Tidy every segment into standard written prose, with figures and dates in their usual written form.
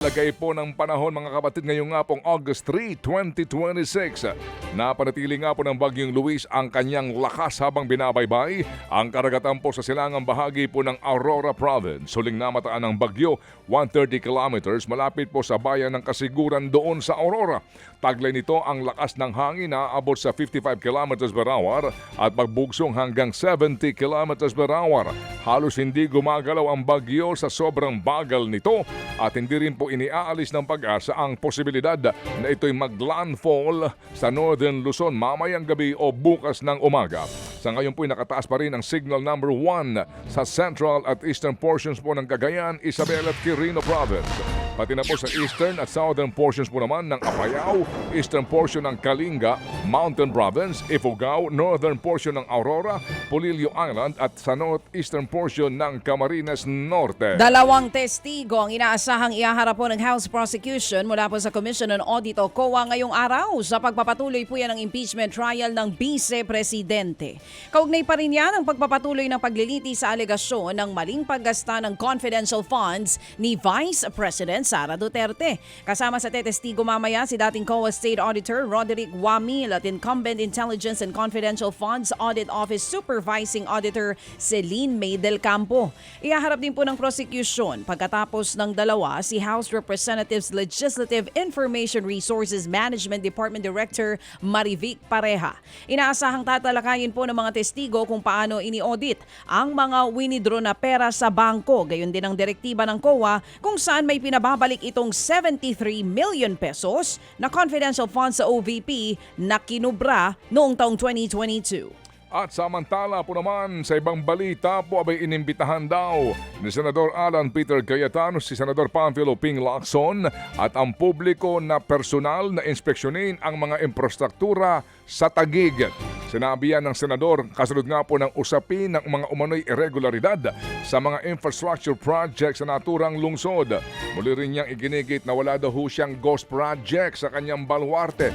Lagay po ng panahon mga kapatid ngayong nga pong August 3, 2026. Napanatili nga po ng Bagyong Luis ang kanyang lakas habang binabaybay ang karagatan po sa silangang bahagi po ng Aurora Province. Huling namataan ng bagyo, 130 kilometers malapit po sa bayan ng Kasiguran doon sa Aurora. Taglay nito ang lakas ng hangin na abot sa 55 kilometers per hour at magbugsong hanggang 70 kilometers per hour. Halos hindi gumagalaw ang bagyo sa sobrang bagal nito at hindi rin po iniaalis ng pag-asa ang posibilidad na ito'y mag-landfall sa Northern Luzon mamayang gabi o bukas ng umaga. Sa ngayon po'y nakataas pa rin ang signal number 1 sa central at eastern portions po ng Cagayan, Isabela at Quirino Province. Pati na po sa eastern at southern portions po naman ng Apayao, eastern portion ng Kalinga, Mountain Province, Ifugao, northern portion ng Aurora, Polillo Island at sa northeastern portion ng Camarines Norte. Dalawang testigo ang inaasahang iaharap po ng House Prosecution mula po sa Commission on Audit o COA ngayong araw sa pagpapatuloy po yan ng impeachment trial ng Vice Presidente. Kaugnay pa rin yan ang pagpapatuloy ng pagliliti sa alegasyon ng maling paggasta ng confidential funds ni Vice President Sara Duterte. Kasama sa tetestigo mamaya si dating COA State Auditor Roderick Wamil at Incumbent Intelligence and Confidential Funds Audit Office Supervising Auditor Celine May del Campo. Iaharap din po ng prosecution pagkatapos ng dalawa si House Representatives Legislative Information Resources Management Department Director Marivic Pareja. Inaasahang tatalakayin po ng mga testigo kung paano ini-audit ang mga winidraw na pera sa bangko. Gayon din ang direktiba ng COA kung saan may pinababalik itong 73 million pesos na confidential funds sa OVP na kinubra noong taong 2022. At samantala po naman sa ibang balita po abay inimbitahan daw ni Senador Alan Peter Cayetano si Senador Panfilo Ping Lacson at ang publiko na personal na inspeksyonin ang mga infrastruktura sa Taguig. Sinabi yan ng Senador kasunod nga po ng usapin ng mga umano'y irregularidad sa mga infrastructure projects sa naturang lungsod. Muli rin niyang iginigit na wala daw siyang ghost project sa kanyang baluarte.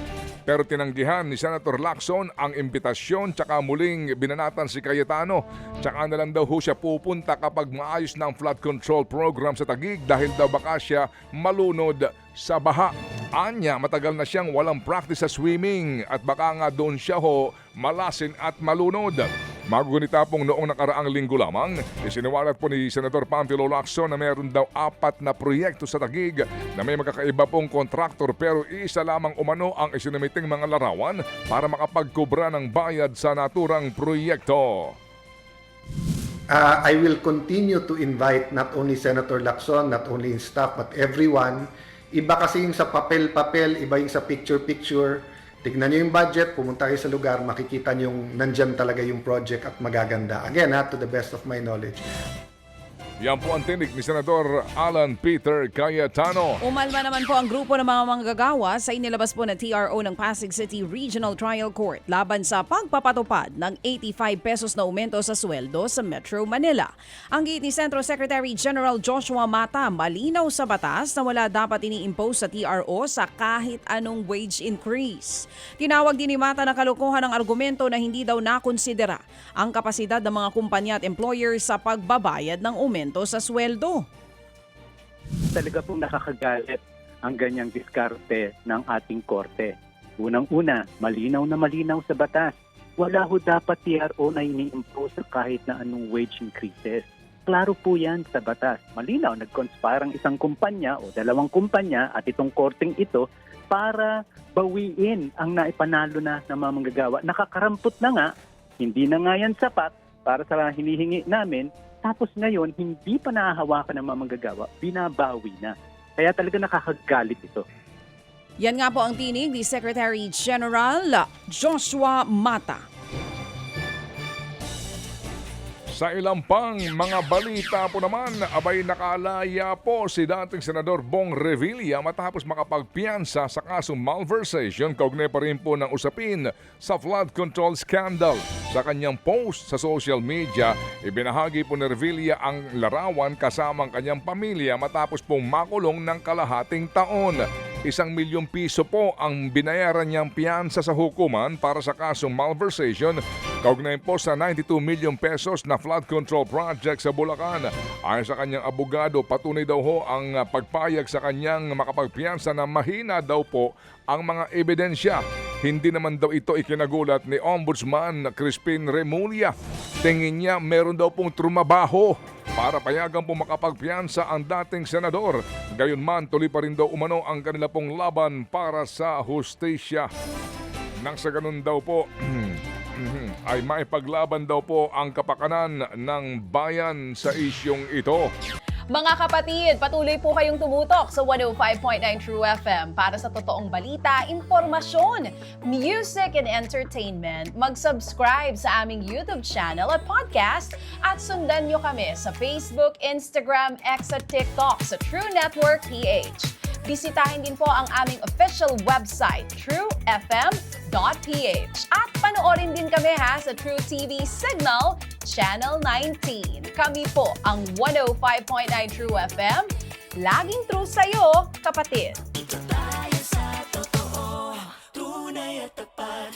Pero tinanggihan ni Senator Lacson ang imbitasyon tsaka muling binanatan si Cayetano. Tsaka na lang daw siya pupunta kapag maayos ng flood control program sa Taguig dahil daw baka siya malunod sa baha. Anya, matagal na siyang walang practice sa swimming at baka nga doon siya malasin at malunod. Magugunita pong noong nakaraang linggo lamang, isiniwalat po ni Senator Panfilo Lacson na meron daw 4 na proyekto sa Taguig na may magkakaiba pong kontraktor pero isa lamang umano ang isinamiting mga larawan para makapagkubra ng bayad sa naturang proyekto. I will continue to invite not only Senator Lacson, not only his staff, but everyone. Iba kasi yung sa papel-papel, iba yung sa picture-picture. Tignan nyo yung budget, pumunta kayo sa lugar, makikita nyo yung nandyan talaga yung project at magaganda. Again, to the best of my knowledge. Yan po ang tinig ni Senador Alan Peter Cayetano. Umalma naman po ang grupo ng mga manggagawa sa inilabas po na TRO ng Pasig City Regional Trial Court laban sa pagpapatupad ng 85 pesos na aumento sa sweldo sa Metro Manila. Ang giit ni Sentro Secretary General Joshua Mata, malinaw sa batas na wala dapat ini-impose sa TRO sa kahit anong wage increase. Tinawag din ni Mata na kalokohan ang argumento na hindi daw nakonsidera ang kapasidad ng mga kumpanya at employers sa pagbabayad ng aumento sa sweldo. Talaga pong nakakagalit ang ganyang diskarte ng ating korte. Unang-una, malinaw na malinaw sa batas. Wala ho dapat TRO na ini-impose sa kahit na anong wage increases. Klaro po yan sa batas. Malinaw, nag-conspire ang isang kumpanya o dalawang kumpanya at itong korteng ito para bawiin ang naipanalo na ng mga manggagawa. Nakakarampot na nga, hindi na nga yan sapat para sa hinihingi namin. Tapos ngayon, hindi pa nahahawakan ng mga manggagawa, binabawi na. Kaya talaga nakakagalit ito. Yan nga po ang tinig ni Secretary General Joshua Mata. Sa ilang pang mga balita po naman, abay nakalaya po si dating Senador Bong Revilla matapos makapagpiyansa sa kasong malversation kaugnay pa rin po ng usapin sa flood control scandal. Sa kanyang post sa social media, ibinahagi po ni Revilla ang larawan kasama ang kanyang pamilya matapos pong makulong ng kalahating taon. 1 milyong piso po ang binayaran niyang piyansa sa hukuman para sa kasong malversation Kaugnay po sa 92 million pesos na flood control project sa Bulacan. Ayon sa kanyang abogado, patunay daw ho ang pagpayag sa kanyang makapagpiyansa na mahina daw po ang mga ebidensya. Hindi naman daw ito ikinagulat ni Ombudsman Crispin Remulla. Tingin niya meron daw pong trumabaho para payagan po makapagpiyansa ang dating senador. Gayunman, tuloy pa rin daw umano ang kanila pong laban para sa hustisya. Nang sa ganun daw po, ay maipaglaban daw po ang kapakanan ng bayan sa isyong ito. Mga kapatid, patuloy po kayong tumutok sa 105.9 True FM para sa totoong balita, impormasyon, music and entertainment. Mag-subscribe sa aming YouTube channel at podcast at sundan nyo kami sa Facebook, Instagram, X at TikTok sa True Network PH. Bisitahin din po ang aming official website, truefm.ph. At panoorin din kami sa True TV Signal, Channel 19. Kami po ang 105.9 True FM. Laging true sa'yo, kapatid.